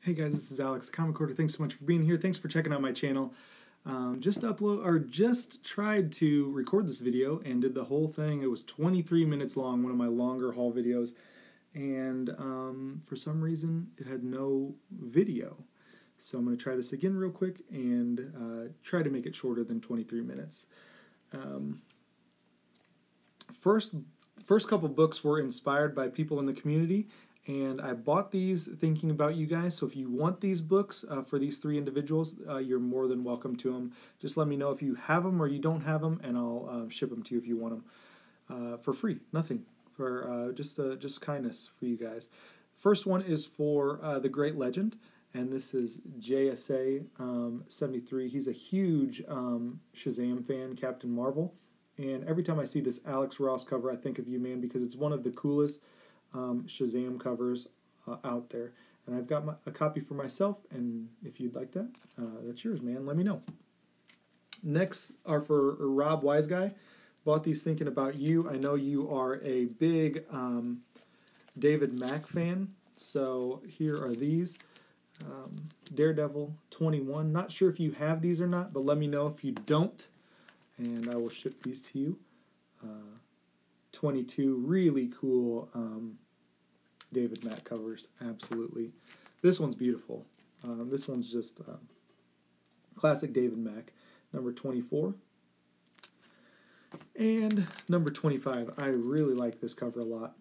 Hey guys, this is Alex, Comic Hoarder. Thanks so much for being here. Thanks for checking out my channel. Just tried to record this video and did the whole thing. It was 23 minutes long, one of my longer haul videos, and for some reason it had no video. So I'm going to try this again real quick and try to make it shorter than 23 minutes. First couple books were inspired by people in the community, and I bought these thinking about you guys. So if you want these books for these three individuals, you're more than welcome to them. Just let me know if you have them or you don't have them, and I'll ship them to you if you want them for free. Nothing, for just kindness for you guys. First one is for The Great Legend, and this is JSA 73. He's a huge Shazam fan, Captain Marvel. And every time I see this Alex Ross cover, I think of you, man, because it's one of the coolest Shazam covers out there. And I've got a copy for myself, and if you'd like that, that's yours, man. Let me know. Next are for Rob Wiseguy. Bought these thinking about you. I know you are a big David Mack fan, so here are these. Daredevil 21. Not sure if you have these or not, but let me know if you don't, and I will ship these to you. 22, really cool David Mack covers, absolutely. This one's beautiful. This one's just classic David Mack. Number 24. And number 25. I really like this cover a lot.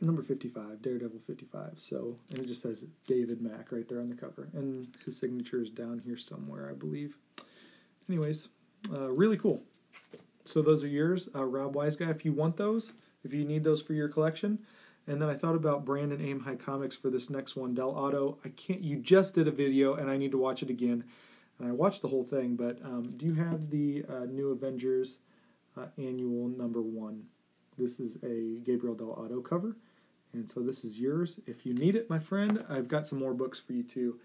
Number 55, Daredevil 55. So, and it just says David Mack right there on the cover. And his signature is down here somewhere, I believe. Anyways, really cool. So those are yours, Rob Wiseguy, if you want those, if you need those for your collection. And then I thought about Brandon Aim High Comics for this next one, Del Auto. You just did a video, and I need to watch it again. And I watched the whole thing, but do you have the New Avengers Annual number 1? This is a Gabriel Del Auto cover, and so this is yours. If you need it, my friend, I've got some more books for you too.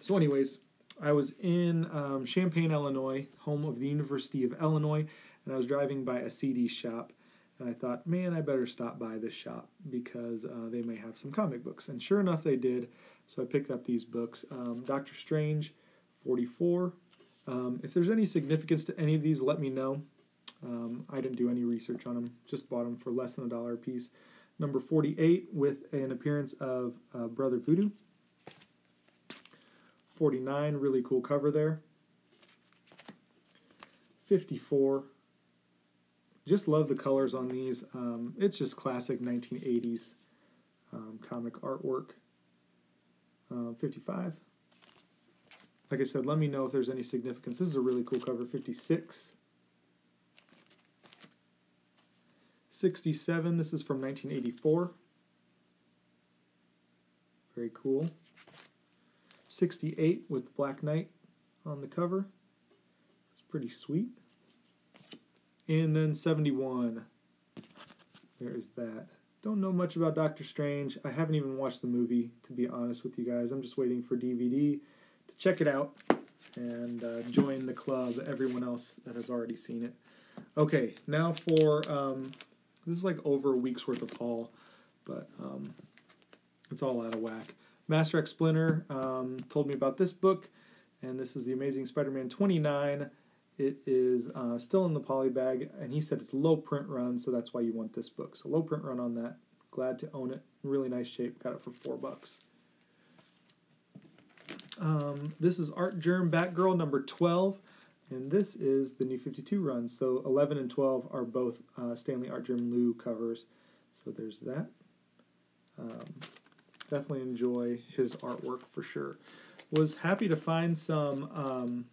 So anyways, I was in Champaign, Illinois, home of the University of Illinois, and I was driving by a CD shop, and I thought, man, I better stop by this shop because they may have some comic books. And sure enough, they did, so I picked up these books. Doctor Strange 44. If there's any significance to any of these, let me know. I didn't do any research on them, just bought them for less than $1 a piece. Number 48 with an appearance of Brother Voodoo. 49, really cool cover there. 54, just love the colors on these. It's just classic 1980s comic artwork. 55, like I said, let me know if there's any significance. This is a really cool cover. 56. 67, this is from 1984. Very cool. 68 with Black Knight on the cover. It's pretty sweet. And then 71. There's that. Don't know much about Doctor Strange. I haven't even watched the movie, to be honest with you guys. I'm just waiting for DVD to check it out and join the club, everyone else that has already seen it. Okay, now for, this is like over a week's worth of haul, but it's all out of whack. Master X Splinter told me about this book, and this is The Amazing Spider-Man 29. It is still in the poly bag, and he said it's low print run, so that's why you want this book. So low print run on that. Glad to own it. Really nice shape. Got it for $4. This is Art Germ Batgirl number 12, and this is the New 52 run. So 11 and 12 are both Stanley Art Germ Lou covers. So there's that. Definitely enjoy his artwork for sure. Was happy to find some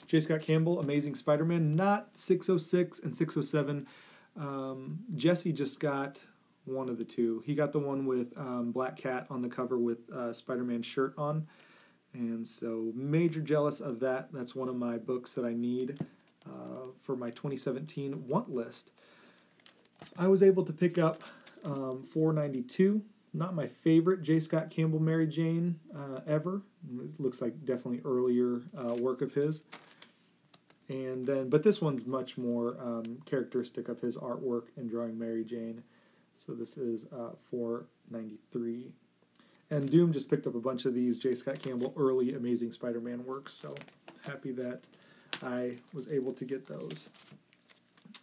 J. Scott Campbell, Amazing Spider-Man, not 606 and 607. Jesse just got one of the two. He got the one with Black Cat on the cover with Spider-Man's shirt on. And so major jealous of that. That's one of my books that I need for my 2017 want list. I was able to pick up 492. Not my favorite J. Scott Campbell Mary Jane ever. It looks like definitely earlier work of his. And then, but this one's much more characteristic of his artwork and drawing Mary Jane. So this is 493. And Doom just picked up a bunch of these J. Scott Campbell early Amazing Spider-Man works, so happy that I was able to get those.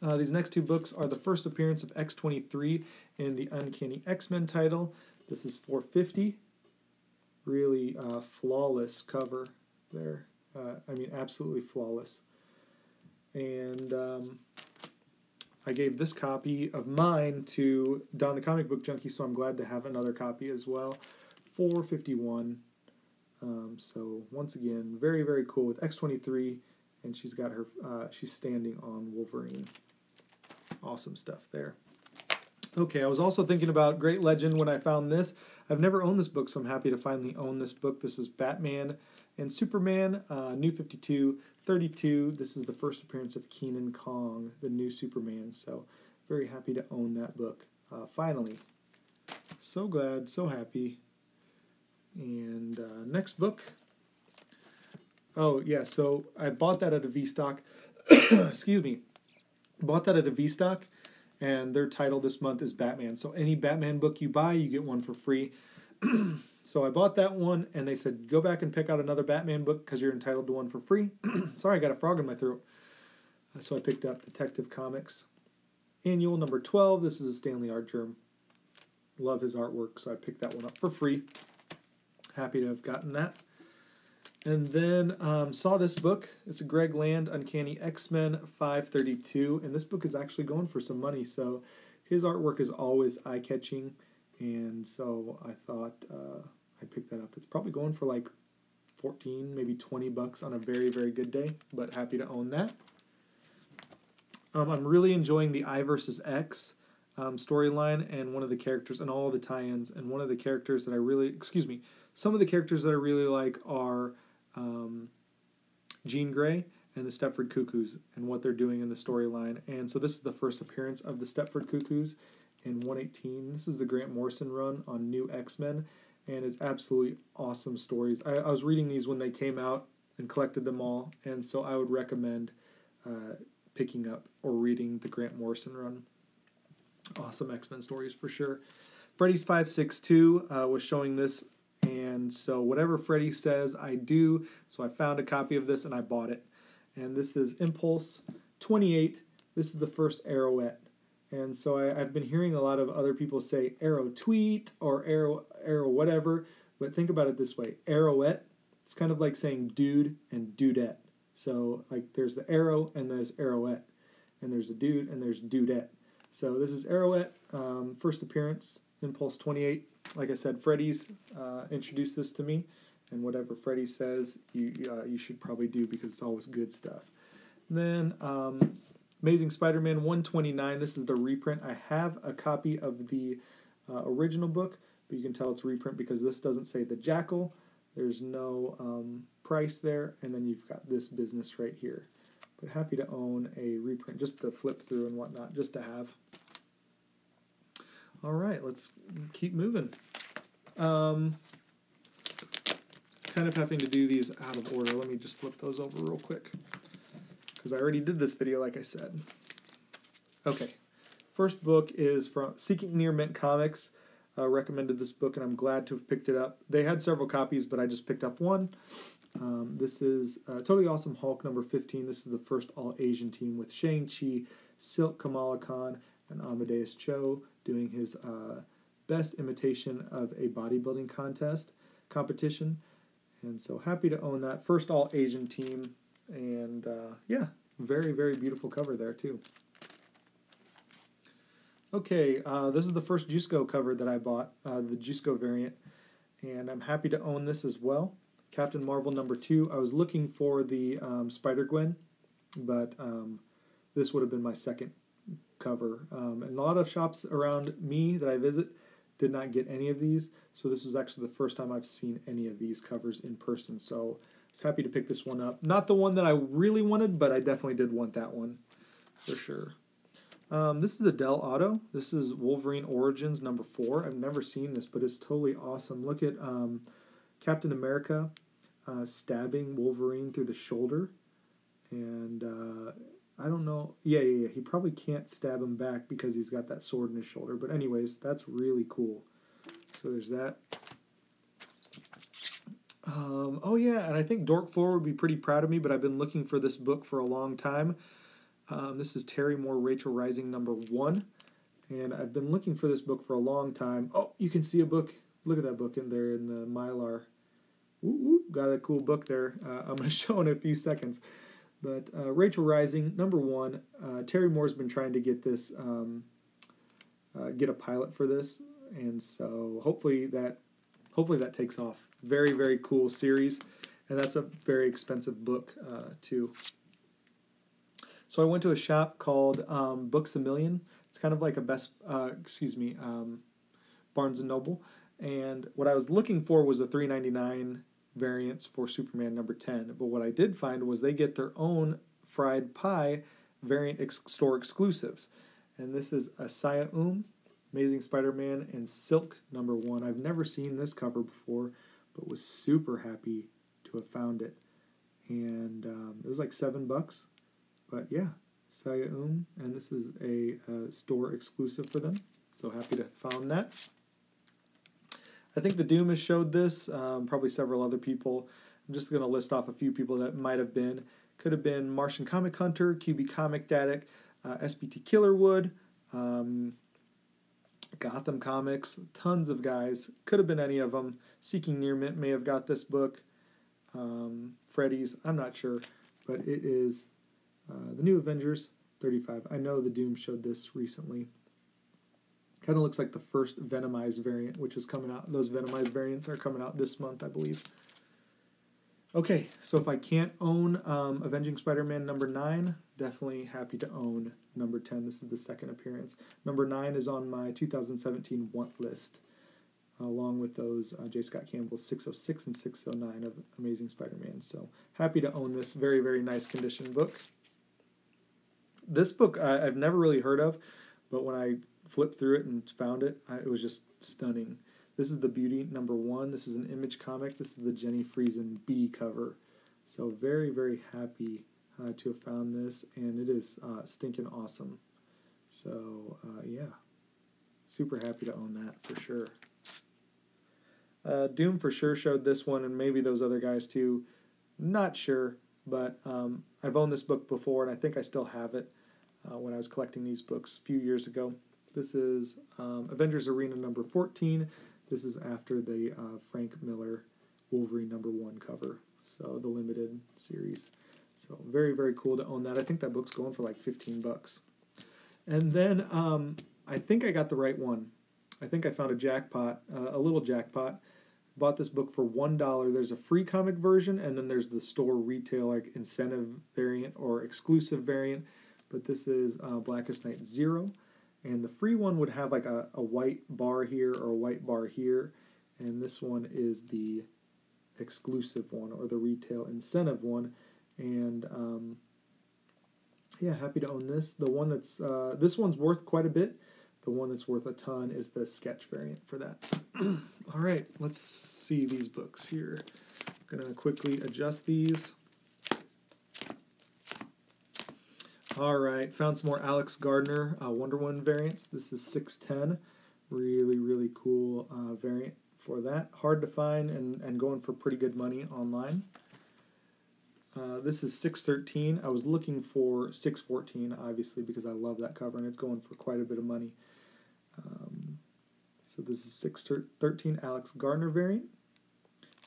These next two books are the first appearance of X-23 in the Uncanny X-Men title. This is $4.50. Really flawless cover there. I mean, absolutely flawless. And I gave this copy of mine to Don the Comic Book Junkie, so I'm glad to have another copy as well. $4.51. So once again, very, very cool with X-23, and she's got her, she's standing on Wolverine. Awesome stuff there. Okay, I was also thinking about Great Legend when I found this. I've never owned this book, so I'm happy to finally own this book. This is Batman and Superman, New 52, 32. This is the first appearance of Kenan Kong, the new Superman. So very happy to own that book. Finally. So glad, so happy. And next book. Oh, yeah, so I bought that at a V-Stock. Excuse me. Bought that at a V-Stock, and their title this month is Batman. So any Batman book you buy, you get one for free. So I bought that one, and they said, go back and pick out another Batman book because you're entitled to one for free. Sorry, I got a frog in my throat. So I picked up Detective Comics Annual number 12. This is a Stanley art germ. Love his artwork, so I picked that one up for free. Happy to have gotten that. And then saw this book. It's a Greg Land Uncanny X-Men 532, and this book is actually going for some money, so his artwork is always eye-catching, and so I thought I'd pick that up. It's probably going for like 14, maybe 20 bucks on a very, very good day, but happy to own that. I'm really enjoying the I versus X storyline and one of the characters and all the tie-ins, and one of the characters that I really, some of the characters that I really like are Jean Grey and the Stepford Cuckoos and what they're doing in the storyline. And so this is the first appearance of the Stepford Cuckoos in 118. This is the Grant Morrison run on New X-Men, and it's absolutely awesome stories. I was reading these when they came out and collected them all, and so I would recommend picking up or reading the Grant Morrison run. Awesome X-Men stories for sure. Freddy's 562 was showing this, and so whatever Freddy says, I do. So I found a copy of this and I bought it. And this is Impulse 28. This is the first Arrowette. And so I've been hearing a lot of other people say Arrow Tweet or Arrow whatever, but think about it this way. Arrowette, it's kind of like saying dude and dudette. So like there's the Arrow and there's Arrowette. And there's a dude and there's dudette. So this is Arrowette, first appearance, Impulse 28. Like I said, Freddy's introduced this to me, and whatever Freddy says, you should probably do because it's always good stuff. And then Amazing Spider-Man 129. This is the reprint. I have a copy of the original book, but you can tell it's reprint because this doesn't say the Jackal. There's no price there, and then you've got this business right here. But happy to own a reprint, just to flip through and whatnot, just to have. All right, let's keep moving. Kind of having to do these out of order. Let me just flip those over real quick, because I already did this video, like I said. Okay, first book is from Seeking Near Mint Comics. Recommended this book, and I'm glad to have picked it up. They had several copies, but I just picked up one. This is Totally Awesome Hulk number 15. This is the first all-Asian team with Shang-Chi, Silk Kamala Khan, and Amadeus Cho doing his best imitation of a bodybuilding competition. And so happy to own that. First all-Asian team. And yeah, very, very beautiful cover there too. Okay, this is the first Jusco cover that I bought, the Jusco variant. And I'm happy to own this as well. Captain Marvel number 2. I was looking for the Spider-Gwen, but this would have been my second cover. And a lot of shops around me that I visit did not get any of these, so this was actually the first time I've seen any of these covers in person, so I was happy to pick this one up. Not the one that I really wanted, but I definitely did want that one, for sure. This is a Dell Auto. This is Wolverine Origins number 4. I've never seen this, but it's totally awesome. Look at Captain America stabbing Wolverine through the shoulder, and I don't know. Yeah. He probably can't stab him back because he's got that sword in his shoulder. But anyways, that's really cool. So there's that. Oh yeah, and I think Dork 4 would be pretty proud of me, but I've been looking for this book for a long time. This is Terry Moore, Rachel Rising #1, and I've been looking for this book for a long time. Oh, you can see a book. Look at that book in there in the Mylar. Ooh, got a cool book there. I'm going to show in a few seconds. But Rachel Rising, #1. Terry Moore's been trying to get this, get a pilot for this, and so hopefully that takes off. Very, very cool series, and that's a very expensive book too. So I went to a shop called Books A Million. It's kind of like a Barnes & Noble. And what I was looking for was a $3.99 variants for Superman #10. But what I did find was they get their own fried pie variant store exclusives. And this is Asaya Amazing Spider-Man, and Silk #1. I've never seen this cover before, but was super happy to have found it. And it was like $7. But yeah, Saya and this is a store exclusive for them. So happy to have found that. I think the Doom has showed this, probably several other people. I'm just going to list off a few people that might have been. Could have been Martian Comic Hunter, QB Comic Daddick, SBT Killerwood, Gotham Comics, tons of guys. Could have been any of them. Seeking Near Mint may have got this book. Freddy's, I'm not sure. But it is the New Avengers 35. I know the Doom showed this recently. Kind of looks like the first Venomized variant, which is coming out. Those Venomized variants are coming out this month, I believe. Okay, so if I can't own Avenging Spider-Man #9, definitely happy to own #10. This is the second appearance. #9 is on my 2017 want list, along with those J. Scott Campbell's 606 and 609 of Amazing Spider-Man. So happy to own this very, very nice condition book. This book I've never really heard of, but when I flipped through it and found it, it was just stunning. This is the Beauty #1. This is an Image comic. This is the Jenny Friesen B cover. So very, very happy to have found this, and it is stinking awesome. So yeah, super happy to own that for sure. Doom for sure showed this one, and maybe those other guys too. Not sure, but I've owned this book before, and I think I still have it when I was collecting these books a few years ago. This is Avengers Arena #14. This is after the Frank Miller Wolverine #1 cover, so the limited series. So very, very cool to own that. I think that book's going for like $15. And then I think I got the right one. I think I found a jackpot, a little jackpot. Bought this book for $1. There's a free comic version, and then there's the store retail like incentive variant or exclusive variant. But this is Blackest Night 0. And the free one would have like a white bar here or a white bar here. And this one is the exclusive one or the retail incentive one. And yeah, happy to own this. The one that's, this one's worth quite a bit. The one that's worth a ton is the sketch variant for that. All right, let's see these books here. I'm going to quickly adjust these. All right, found some more Alex Gardner Wonder Woman variants. This is 610. Really, really cool variant for that. Hard to find and going for pretty good money online. This is 613. I was looking for 614, obviously, because I love that cover, and it's going for quite a bit of money. So this is 613 Alex Gardner variant.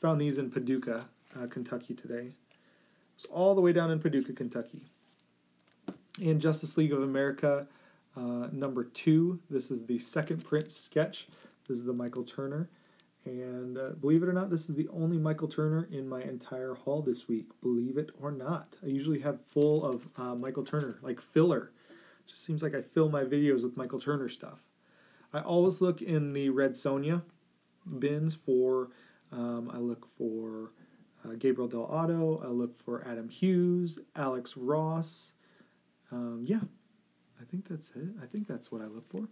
Found these in Paducah, Kentucky today. It's all the way down in Paducah, Kentucky. And Justice League of America #2. This is the second print sketch. This is the Michael Turner. And believe it or not, this is the only Michael Turner in my entire haul this week. Believe it or not. I usually have full of Michael Turner, like filler. It just seems like I fill my videos with Michael Turner stuff. I always look in the Red Sonja bins for, I look for Gabriel Del Otto. I look for Adam Hughes, Alex Ross. Yeah, I think that's it. I think that's what I look for.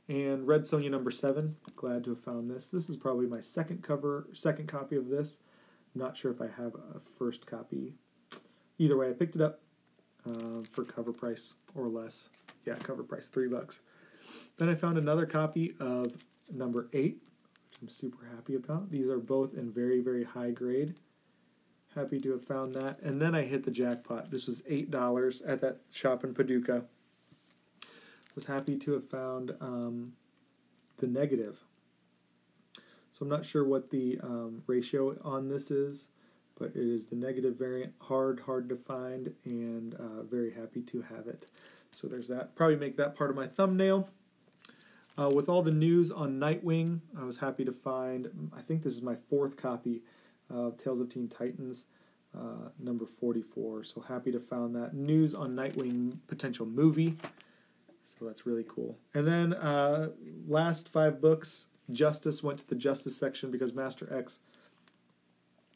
And Red Sonja #7. Glad to have found this. This is probably my second copy of this. Not sure if I have a first copy. Either way, I picked it up for cover price or less. Yeah, cover price, $3. Then I found another copy of #8, which I'm super happy about. These are both in very, very high grade. Happy to have found that. And then I hit the jackpot. This was $8 at that shop in Paducah. Was happy to have found the negative. So I'm not sure what the ratio on this is, but it is the negative variant. Hard to find, and very happy to have it. So there's that. Probably make that part of my thumbnail. With all the news on Nightwing, I was happy to find, I think this is my 4th copy of Tales of Teen Titans, number 44. So happy to found that. News on Nightwing potential movie. So that's really cool. And then last 5 books, Justice went to the Justice section because Master X,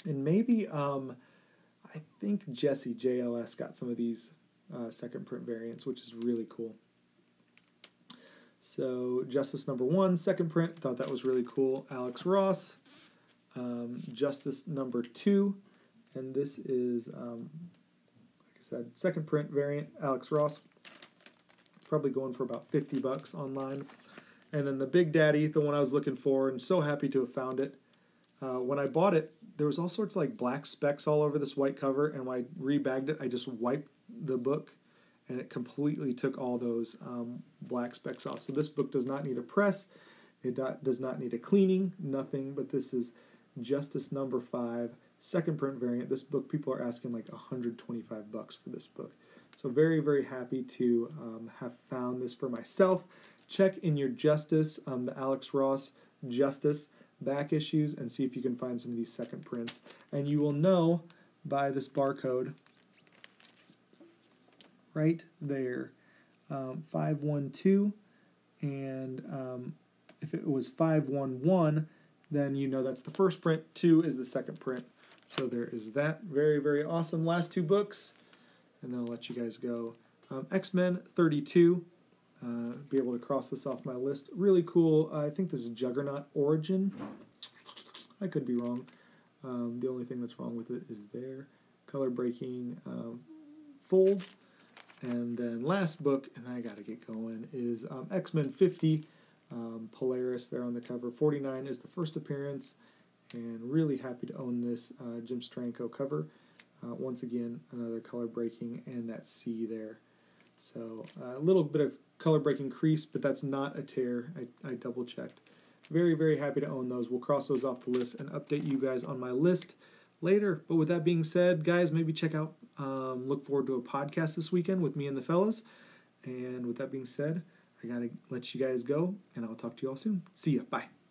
and maybe I think Jesse JLS got some of these second print variants, which is really cool. So Justice number 1, second print, thought that was really cool. Alex Ross. Justice number 2, and this is, like I said, second print variant, Alex Ross. Probably going for about $50 online. And then the Big Daddy, the one I was looking for, and so happy to have found it. When I bought it, there was all sorts of like black specks all over this white cover, and when I rebagged it, I just wiped the book, and it completely took all those black specks off. So this book does not need a press. It does not need a cleaning, nothing, but this is Justice number 5, second print variant. This book, people are asking like $125 for this book. So very, very happy to have found this for myself. Check in your Justice, the Alex Ross Justice back issues, and see if you can find some of these second prints. And you will know by this barcode right there, 512, and if it was 511, then you know that's the first print, 2 is the second print. So there is that. Very, very awesome. Last 2 books, and then I'll let you guys go. X-Men 32, be able to cross this off my list. Really cool. I think this is Juggernaut Origin. I could be wrong. The only thing that's wrong with it is their color breaking fold. And then last book, and I got to get going, is X-Men 50, Polaris there on the cover. 49 is the first appearance, and really happy to own this Jim Steranko cover. Once again, another color breaking, and that C there. So a little bit of color breaking crease, but that's not a tear. I double checked. Very, very happy to own those. We'll cross those off the list and update you guys on my list later. But with that being said, guys, maybe check out, look forward to a podcast this weekend with me and the fellas. And with that being said, I got to let you guys go, and I'll talk to you all soon. See ya. Bye.